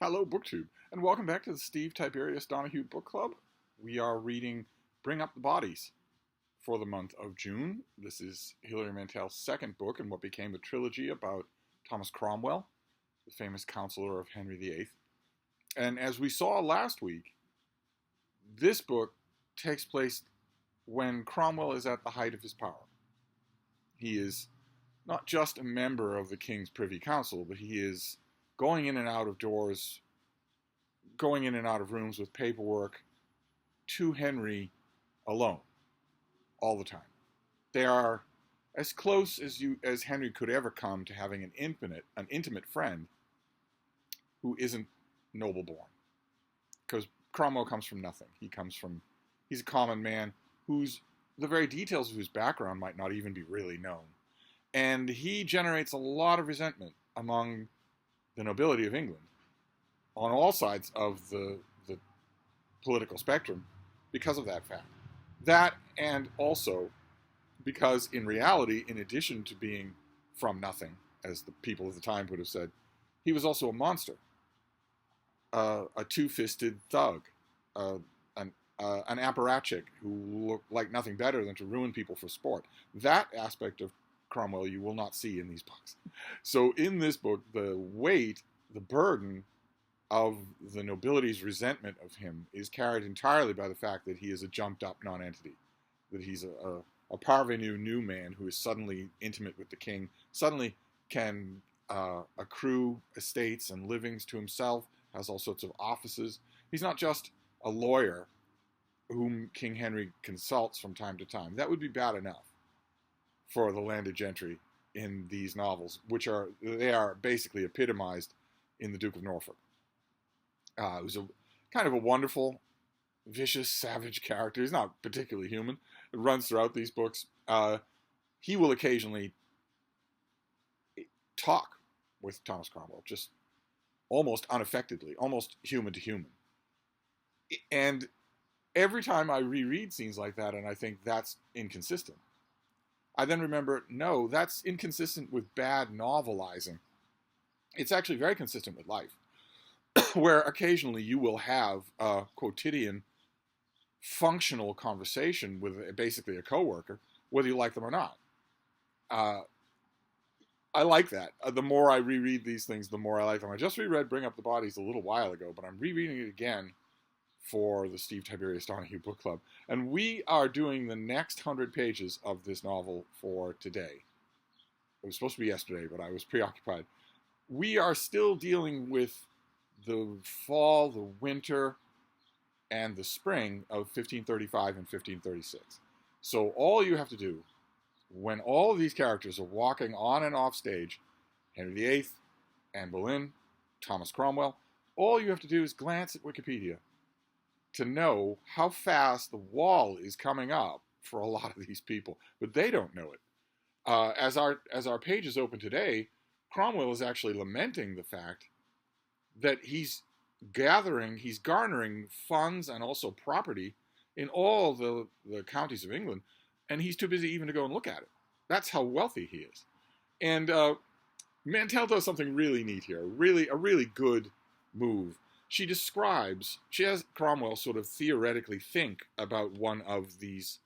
Hello, BookTube, and welcome back to the Steve Tiberius Donoghue Book Club. We are reading Bring Up the Bodies for the month of June. This is Hilary Mantel's second book in what became a trilogy about Thomas Cromwell, the famous counselor of Henry VIII. And as we saw last week, this book takes place when Cromwell is at the height of his power. He is not just a member of the King's Privy Council, but he is going in and out of doors, going in and out of rooms with paperwork to Henry alone, all the time. They are as close as Henry could ever come to having an intimate friend who isn't noble born. Because Cromwell comes from nothing. He's a common man the very details of whose background might not even be really known. And he generates a lot of resentment among the nobility of England on all sides of the political spectrum because of that fact. That, and also because in reality, in addition to being from nothing, as the people of the time would have said, he was also a monster, a two-fisted thug, an apparatchik who looked like nothing better than to ruin people for sport. That aspect of Cromwell you will not see in these books. So in this book, the burden of the nobility's resentment of him is carried entirely by the fact that he is a jumped-up nonentity, that he's a parvenu new man who is suddenly intimate with the king, suddenly can accrue estates and livings to himself, has all sorts of offices. He's not just a lawyer whom King Henry consults from time to time. That would be bad enough for the landed gentry in these novels, they are basically epitomized in The Duke of Norfolk. It was a kind of a wonderful, vicious, savage character. He's not particularly human. It runs throughout these books. He will occasionally talk with Thomas Cromwell, just almost unaffectedly, almost human to human. And every time I reread scenes like that, and I think that's inconsistent, I then remember, no, that's inconsistent with bad novelizing. It's actually very consistent with life, where occasionally you will have a quotidian, functional conversation with basically a coworker, whether you like them or not. I like that. The more I reread these things, the more I like them. I just reread Bring Up the Bodies a little while ago, but I'm rereading it again for the Steve Tiberius Donoghue Book Club. And we are doing the next 100 pages of this novel for today. It was supposed to be yesterday, but I was preoccupied. We are still dealing with the fall, the winter, and the spring of 1535 and 1536. So all you have to do, when all of these characters are walking on and off stage, Henry VIII, Anne Boleyn, Thomas Cromwell, all you have to do is glance at Wikipedia to know how fast the wall is coming up for a lot of these people. But they don't know it. As our pages open today, Cromwell is actually lamenting the fact that he's garnering funds and also property in all the counties of England, and he's too busy even to go and look at it. That's how wealthy he is. And Mantel does something really neat here, a really good move. She has Cromwell sort of theoretically think about one of these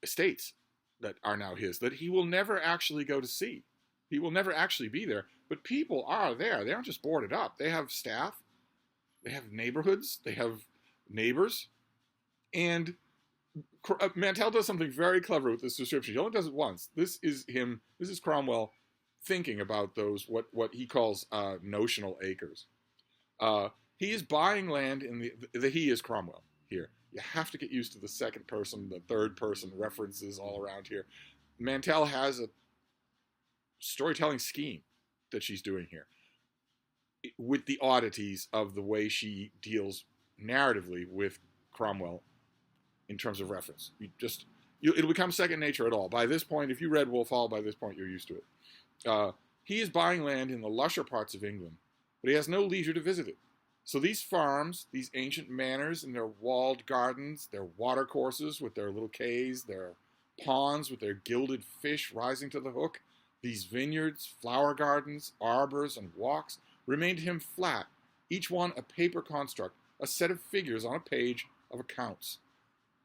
estates that are now his, that he will never actually go to see. He will never actually be there, but people are there. They aren't just boarded up. They have staff, they have neighborhoods, they have neighbors, and Mantel does something very clever with this description. He only does it once. This is Cromwell thinking about those, what he calls notional acres. He is buying land he is Cromwell here. You have to get used to the second person, the third person references all around here. Mantel has a storytelling scheme that she's doing here with the oddities of the way she deals narratively with Cromwell in terms of reference. It'll become second nature at all. By this point, if you read Wolf Hall, by this point you're used to it. He is buying land in the lusher parts of England, but he has no leisure to visit it. So these farms, these ancient manors and their walled gardens, their watercourses with their little quays, their ponds with their gilded fish rising to the hook, these vineyards, flower gardens, arbors, and walks, remained to him flat, each one a paper construct, a set of figures on a page of accounts.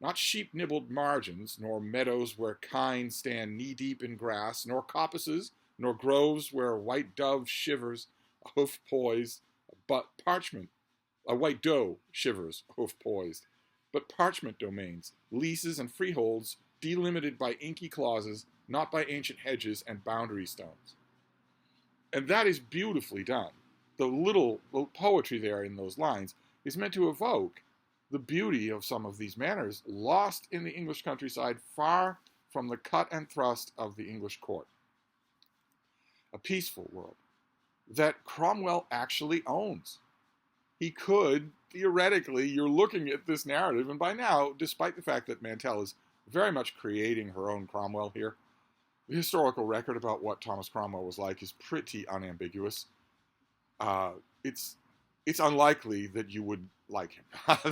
Not sheep-nibbled margins, nor meadows where kine stand knee-deep in grass, nor coppices, nor groves where a white dove shivers, a hoof poised, but parchment, a white doe shivers, a hoof poised, but parchment domains, leases and freeholds, delimited by inky clauses, not by ancient hedges and boundary stones. And that is beautifully done. The little poetry there in those lines is meant to evoke the beauty of some of these manners lost in the English countryside, far from the cut and thrust of the English court. A peaceful world that Cromwell actually owns. He could, theoretically, you're looking at this narrative, and by now, despite the fact that Mantell is very much creating her own Cromwell here, the historical record about what Thomas Cromwell was like is pretty unambiguous. It's unlikely that you would like him.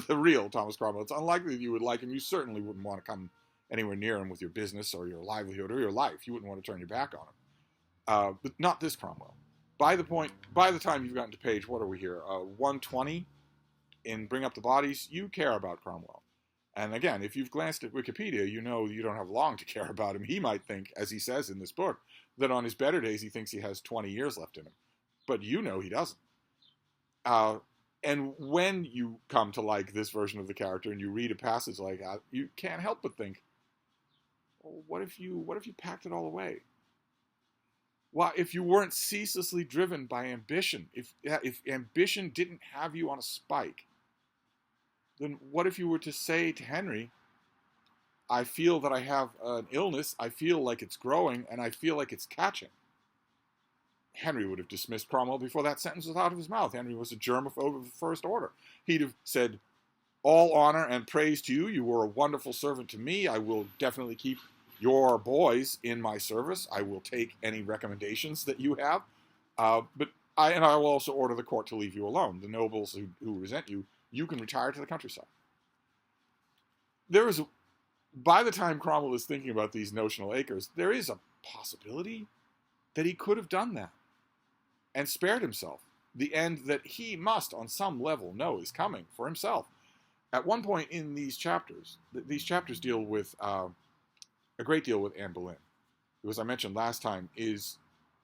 The real Thomas Cromwell. It's unlikely that you would like him. You certainly wouldn't want to come anywhere near him with your business or your livelihood or your life. You wouldn't want to turn your back on him. But not this Cromwell. By the time you've gotten to page, what are we here? 120 in Bring Up the Bodies, you care about Cromwell. And again, if you've glanced at Wikipedia, you know you don't have long to care about him. He might think, as he says in this book, that on his better days he thinks he has 20 years left in him. But you know he doesn't. And when you come to like this version of the character and you read a passage like that, you can't help but think, well, what if you packed it all away? Well, if you weren't ceaselessly driven by ambition, if ambition didn't have you on a spike, then what if you were to say to Henry, I feel that I have an illness, I feel like it's growing, and I feel like it's catching? Henry would have dismissed Cromwell before that sentence was out of his mouth. Henry was a germaphobe of the first order. He'd have said, all honor and praise to you. You were a wonderful servant to me. I will definitely keep your boys in my service. I will take any recommendations that you have. But I will also order the court to leave you alone. The nobles who resent you, you can retire to the countryside. By the time Cromwell is thinking about these notional acres, there is a possibility that he could have done that and spared himself the end that he must, on some level, know is coming for himself. At one point in these chapters deal with a great deal with Anne Boleyn, who, as I mentioned last time, is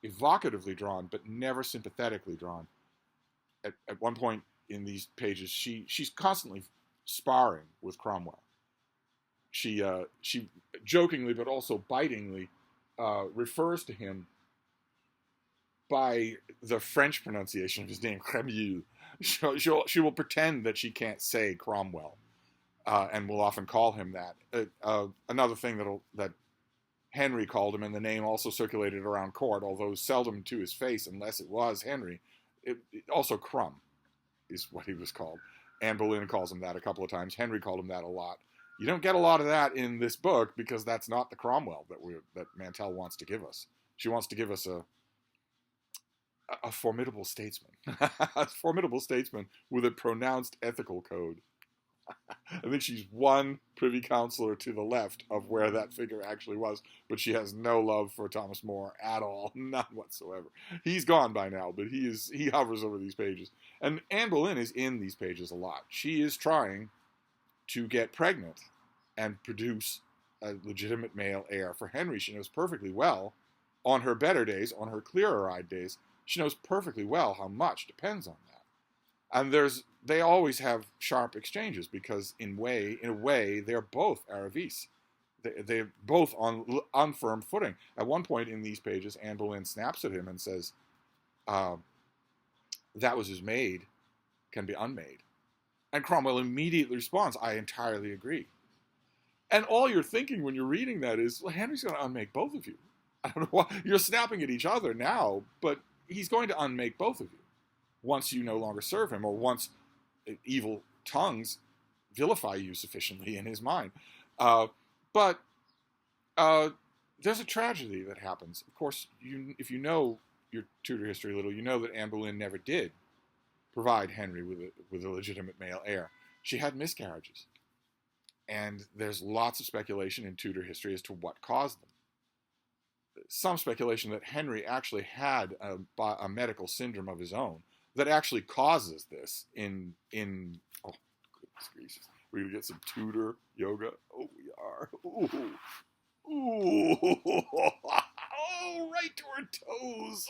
evocatively drawn, but never sympathetically drawn. At one point in these pages, she's constantly sparring with Cromwell. She jokingly, but also bitingly, refers to him by the French pronunciation of his name, Cremille. She will pretend that she can't say Cromwell, and will often call him that. Another thing that Henry called him, and the name also circulated around court, although seldom to his face unless it was Henry. Also Crumb is what he was called. Anne Boleyn calls him that a couple of times. Henry called him that a lot. You don't get a lot of that in this book because that's not the Cromwell that Mantell wants to give us. She wants to give us a formidable statesman. A formidable statesman with a pronounced ethical code. I think she's one privy councillor to the left of where that figure actually was, but she has no love for Thomas More at all, none whatsoever. He's gone by now, but he hovers over these pages. And Anne Boleyn is in these pages a lot. She is trying to get pregnant and produce a legitimate male heir for Henry. She knows perfectly well, on her better days, on her clearer-eyed days, she knows perfectly well how much depends on that. And they always have sharp exchanges because in a way, they're both Aravis. They're both on unfirm footing. At one point in these pages, Anne Boleyn snaps at him and says, that was his maid, can be unmade. And Cromwell immediately responds, I entirely agree. And all you're thinking when you're reading that is, well, Henry's going to unmake both of you. I don't know why. You're snapping at each other now, but he's going to unmake both of you once you no longer serve him, or once evil tongues vilify you sufficiently in his mind. But there's a tragedy that happens. Of course, if you know your Tudor history a little, you know that Anne Boleyn never did provide Henry with a legitimate male heir. She had miscarriages. And there's lots of speculation in Tudor history as to what caused them. Some speculation that Henry actually had a medical syndrome of his own, that actually causes this in oh goodness gracious. We're gonna get some Tudor yoga. Oh, we are. Ooh. Ooh. Oh, right to her toes.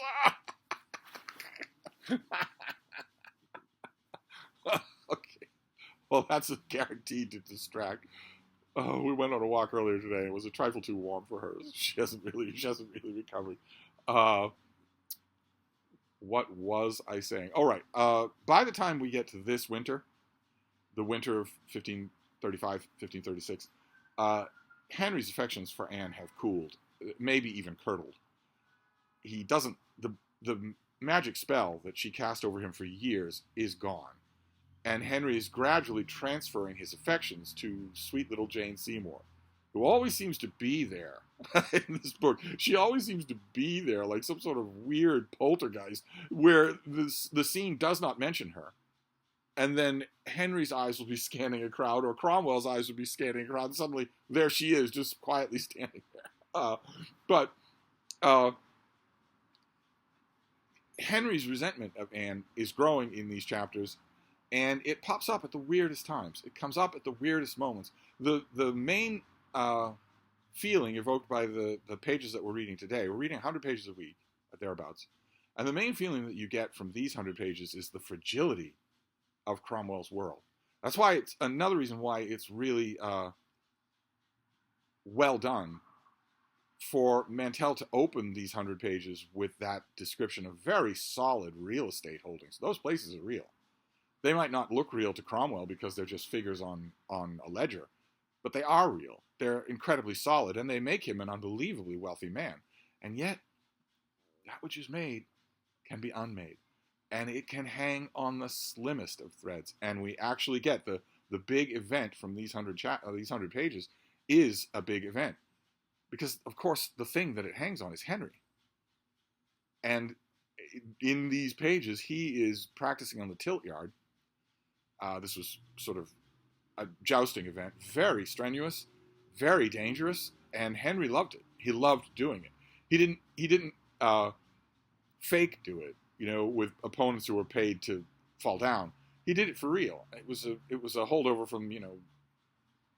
Okay. Well, that's guaranteed to distract. Oh, we went on a walk earlier today. It was a trifle too warm for her. She hasn't really recovered. What was I saying? All right. By the time we get to this winter, the winter of 1535, 1536, Henry's affections for Anne have cooled, maybe even curdled. He doesn't. The magic spell that she cast over him for years is gone. And Henry is gradually transferring his affections to sweet little Jane Seymour, who always seems to be there in this book. She always seems to be there like some sort of weird poltergeist where the scene does not mention her. And then Henry's eyes will be scanning a crowd, or Cromwell's eyes will be scanning a crowd, and suddenly there she is, just quietly standing there. But Henry's resentment of Anne is growing in these chapters, and it pops up at the weirdest times. It comes up at the weirdest moments. The main feeling evoked by the pages that we're reading today, we're reading 100 pages a week, thereabouts, and the main feeling that you get from these 100 pages is the fragility of Cromwell's world. That's why it's another reason why it's really well done for Mantell to open these 100 pages with that description of very solid real estate holdings. Those places are real. They might not look real to Cromwell because they're just figures on a ledger, but they are real. They're incredibly solid, and they make him an unbelievably wealthy man. And yet, that which is made can be unmade, and it can hang on the slimmest of threads. And we actually get the big event from these 100 pages is a big event, because of course the thing that it hangs on is Henry. And in these pages, he is practicing on the tilt yard. This was sort of a jousting event, very strenuous, very dangerous, and Henry loved it. He loved doing it. He didn't fake do it, with opponents who were paid to fall down. He did it for real. It was a holdover from,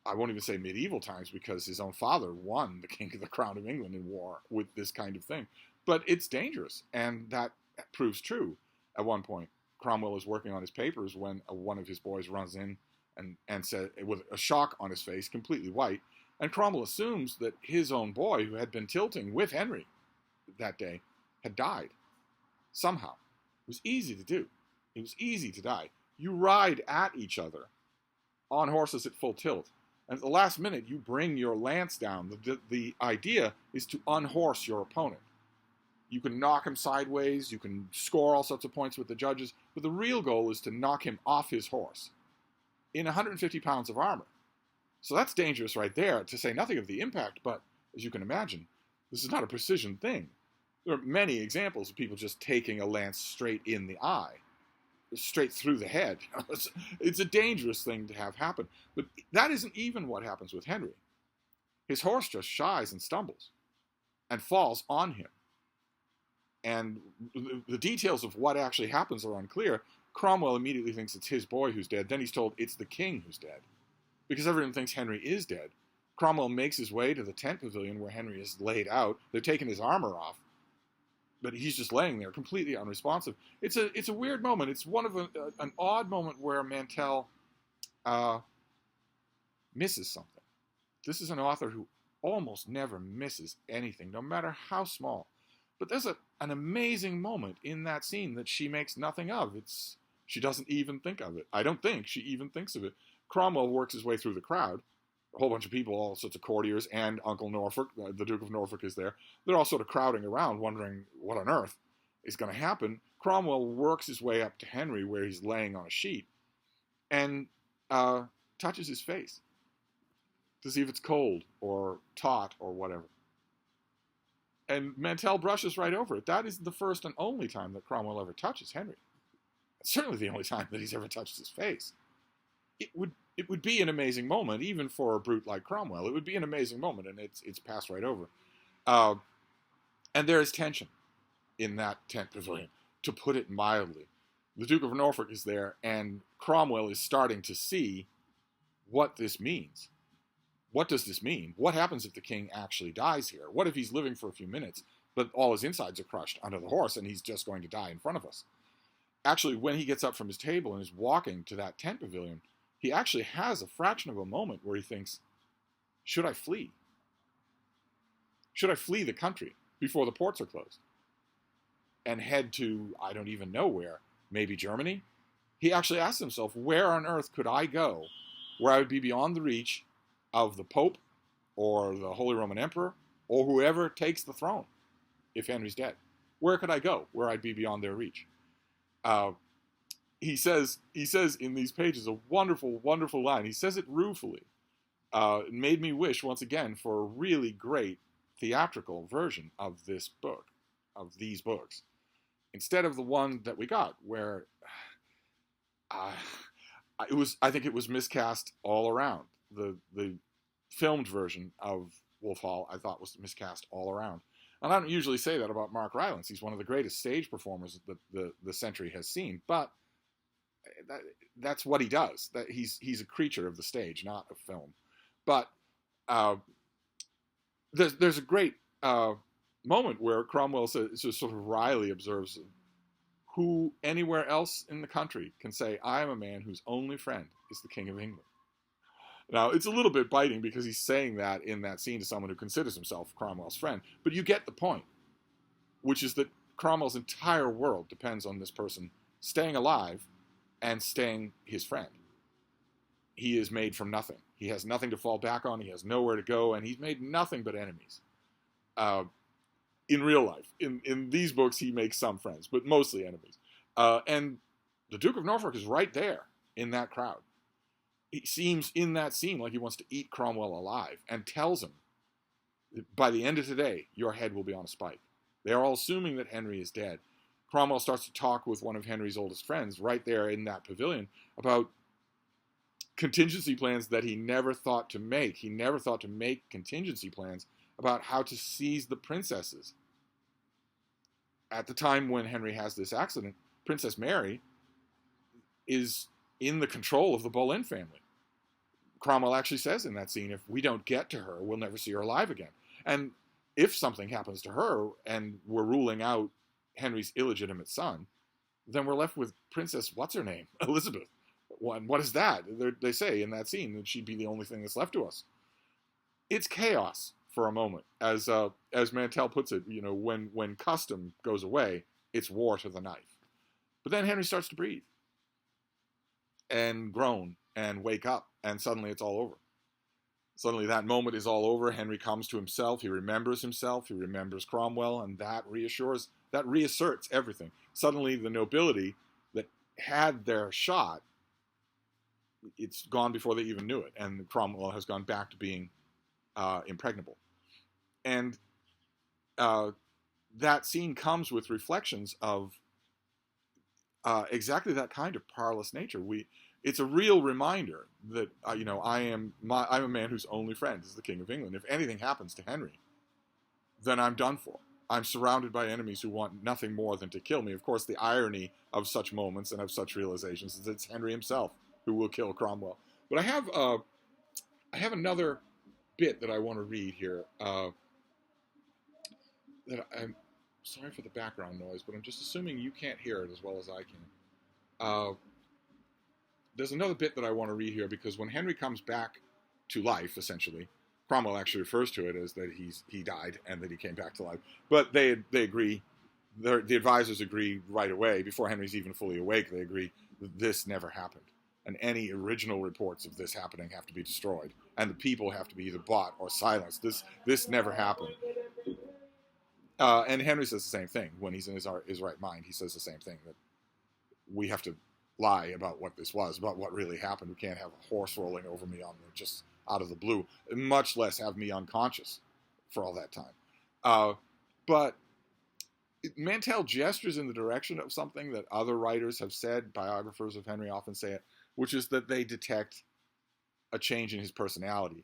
I won't even say medieval times, because his own father won the crown of England in war with this kind of thing. But it's dangerous, and that proves true. At one point, Cromwell is working on his papers when one of his boys runs in and said, with a shock on his face, completely white, and Cromwell assumes that his own boy, who had been tilting with Henry that day, had died somehow. It was easy to do. It was easy to die. You ride at each other on horses at full tilt, and at the last minute you bring your lance down. The idea is to unhorse your opponent. You can knock him sideways, you can score all sorts of points with the judges, but the real goal is to knock him off his horse in 150 pounds of armor. So that's dangerous right there, to say nothing of the impact, but as you can imagine, this is not a precision thing. There are many examples of people just taking a lance straight in the eye, straight through the head. It's a dangerous thing to have happen. But that isn't even what happens with Henry. His horse just shies and stumbles and falls on him. And the details of what actually happens are unclear. Cromwell immediately thinks it's his boy who's dead. Then he's told it's the king who's dead, because everyone thinks Henry is dead. Cromwell makes his way to the tent pavilion where Henry is laid out. They're taking his armor off, but he's just laying there, completely unresponsive. It's a weird moment. It's one of an odd moment where Mantell misses something. This is an author who almost never misses anything, no matter how small. But there's an amazing moment in that scene that she makes nothing of. She doesn't even think of it. I don't think she even thinks of it. Cromwell works his way through the crowd. A whole bunch of people, all sorts of courtiers, and Uncle Norfolk, the Duke of Norfolk, is there. They're all sort of crowding around, wondering what on earth is going to happen. Cromwell works his way up to Henry, where he's laying on a sheet, and touches his face to see if it's cold or taut or whatever. And Mantell brushes right over it. That is the first and only time that Cromwell ever touches Henry. It's certainly the only time that he's ever touched his face. It would be an amazing moment, even for a brute like Cromwell. It would be an amazing moment, and it's passed right over. And there is tension in that tent pavilion, to put it mildly. the Duke of Norfolk is there, and Cromwell is starting to see what this means. What does this mean? What happens if the king actually dies here? What if he's living for a few minutes, but all his insides are crushed under the horse and he's just going to die in front of us? Actually, when he gets up from his table and is walking to that tent pavilion, he actually has a fraction of a moment where he thinks, should I flee? Should I flee the country before the ports are closed and head to, I don't even know where, maybe Germany? He actually asks himself, where on earth could I go where I would be beyond the reach of the Pope or the Holy Roman Emperor or whoever takes the throne if Henry's dead? Where could I go where I'd be beyond their reach? He says in these pages a wonderful, wonderful line. He says it ruefully. It made me wish once again for a really great theatrical version of this book, of these books, instead of the one that we got, where I think it was miscast all around. The filmed version of Wolf Hall, I thought, was miscast all around. And I don't usually say that about Mark Rylance. He's one of the greatest stage performers that the century has seen, but that's what he does. That he's a creature of the stage, not of film. But there's a great moment where Cromwell says, just sort of wryly observes, who anywhere else in the country can say, I am a man whose only friend is the King of England. Now, it's a little bit biting because he's saying that in that scene to someone who considers himself Cromwell's friend, but you get the point, which is that Cromwell's entire world depends on this person staying alive and staying his friend. He is made from nothing. He has nothing to fall back on. He has nowhere to go, and he's made nothing but enemies. In real life. In these books, he makes some friends, but mostly enemies. And the Duke of Norfolk is right there in that crowd. He seems in that scene like he wants to eat Cromwell alive and tells him, by the end of today, your head will be on a spike. They are all assuming that Henry is dead. Cromwell starts to talk with one of Henry's oldest friends right there in that pavilion about contingency plans that he never thought to make. He never thought to make contingency plans about how to seize the princesses. At the time when Henry has this accident, Princess Mary is in the control of the Boleyn family. Cromwell actually says in that scene, if we don't get to her, we'll never see her alive again. And if something happens to her and we're ruling out Henry's illegitimate son, then we're left with Princess what's-her-name, Elizabeth. What is that? They say in that scene that she'd be the only thing that's left to us. It's chaos for a moment. As Mantell puts it, when custom goes away, it's war to the knife. But then Henry starts to breathe and groan and wake up, and suddenly it's all over. Suddenly that moment is all over. Henry comes to himself. He remembers himself. He remembers Cromwell, and that reasserts everything. Suddenly the nobility that had their shot, it's gone before they even knew it, and Cromwell has gone back to being impregnable. And that scene comes with reflections of exactly that kind of powerless nature. It's a real reminder that I'm a man whose only friend is the King of England. If anything happens to Henry, then I'm done for. I'm surrounded by enemies who want nothing more than to kill me. Of course, the irony of such moments and of such realizations is that it's Henry himself who will kill Cromwell. But I have another bit that I want to read here. That I'm sorry for the background noise, but I'm just assuming you can't hear it as well as I can. There's another bit that I want to read here because when Henry comes back to life, essentially, Cromwell actually refers to it as that he died and that he came back to life. But they agree, the advisors agree right away, before Henry's even fully awake, they agree that this never happened. And any original reports of this happening have to be destroyed. And the people have to be either bought or silenced. This never happened. And Henry says the same thing when he's in his right mind. He says the same thing, that we have to lie about what this was, about what really happened. We can't have a horse rolling over me just out of the blue, much less have me unconscious for all that time. But Mantell gestures in the direction of something that other writers have said, biographers of Henry often say it, which is that they detect a change in his personality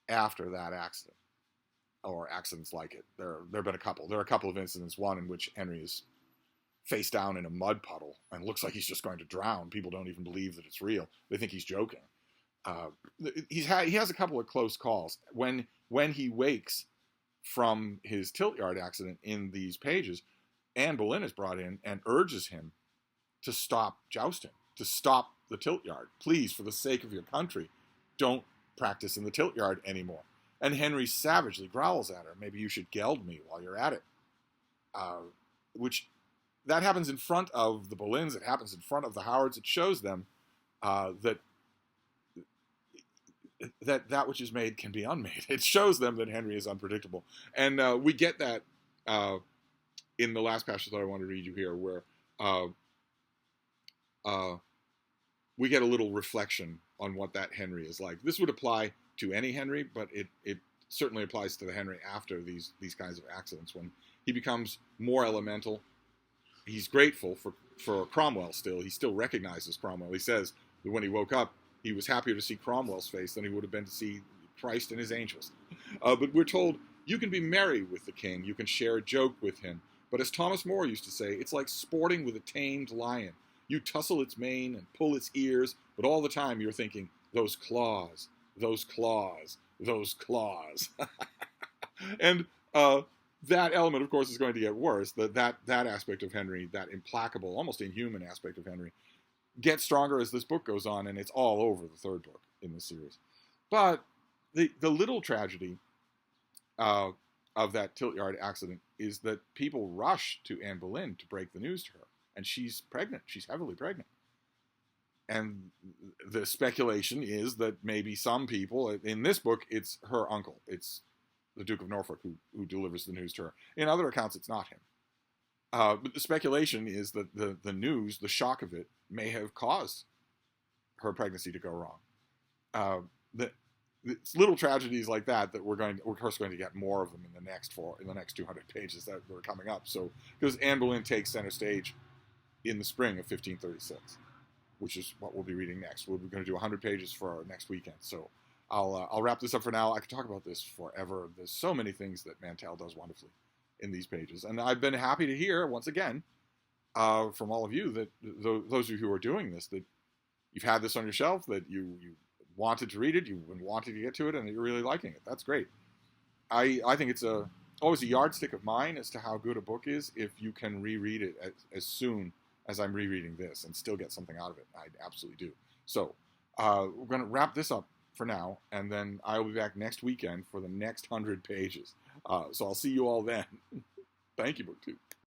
after that accident, or accidents like it. There have been a couple. There are a couple of incidents, one in which Henry is face down in a mud puddle and looks like he's just going to drown. People don't even believe that it's real. They think he's joking. He has a couple of close calls. When he wakes from his tilt yard accident in these pages, Anne Boleyn is brought in and urges him to stop jousting, to stop the tilt yard. Please, for the sake of your country, don't practice in the tilt yard anymore. And Henry savagely growls at her, maybe you should geld me while you're at it. Which, that happens in front of the Boleyns, it happens in front of the Howards. It shows them that which is made can be unmade. It shows them that Henry is unpredictable. And we get that in the last passage that I want to read you here, where we get a little reflection on what that Henry is like. This would apply to any Henry, but it certainly applies to the Henry after these kinds of accidents, when he becomes more elemental. He's grateful for Cromwell still. He still recognizes Cromwell. He says that when he woke up, he was happier to see Cromwell's face than he would have been to see Christ and his angels. But we're told, you can be merry with the king, you can share a joke with him. But as Thomas More used to say, it's like sporting with a tamed lion. You tussle its mane and pull its ears, but all the time you're thinking, those claws, those claws, those claws. And that element, of course, is going to get worse. That aspect of Henry, that implacable, almost inhuman aspect of Henry, gets stronger as this book goes on, and it's all over the third book in this series. But the little tragedy of that tilt yard accident is that people rush to Anne Boleyn to break the news to her. And she's pregnant. She's heavily pregnant. And the speculation is that maybe some people, in this book, it's her uncle. It's the Duke of Norfolk who delivers the news to her. In other accounts, it's not him. But the speculation is that the news, the shock of it, may have caused her pregnancy to go wrong. It's little tragedies like that we're of course going to get more of them in the next 200 pages that are coming up. So, because Anne Boleyn takes center stage in the spring of 1536, which is what we'll be reading next. We're going to do 100 pages for our next weekend. So I'll wrap this up for now. I could talk about this forever. There's so many things that Mantell does wonderfully in these pages. And I've been happy to hear, once again, from all of you, that those of you who are doing this, that you've had this on your shelf, that you wanted to read it, you've been wanting to get to it, and that you're really liking it. That's great. I think it's always a yardstick of mine as to how good a book is if you can reread it as soon as I'm rereading this and still get something out of it. I absolutely do. So we're going to wrap this up for now, and then I'll be back next weekend for the next 100 pages. So I'll see you all then. Thank you, BookTube.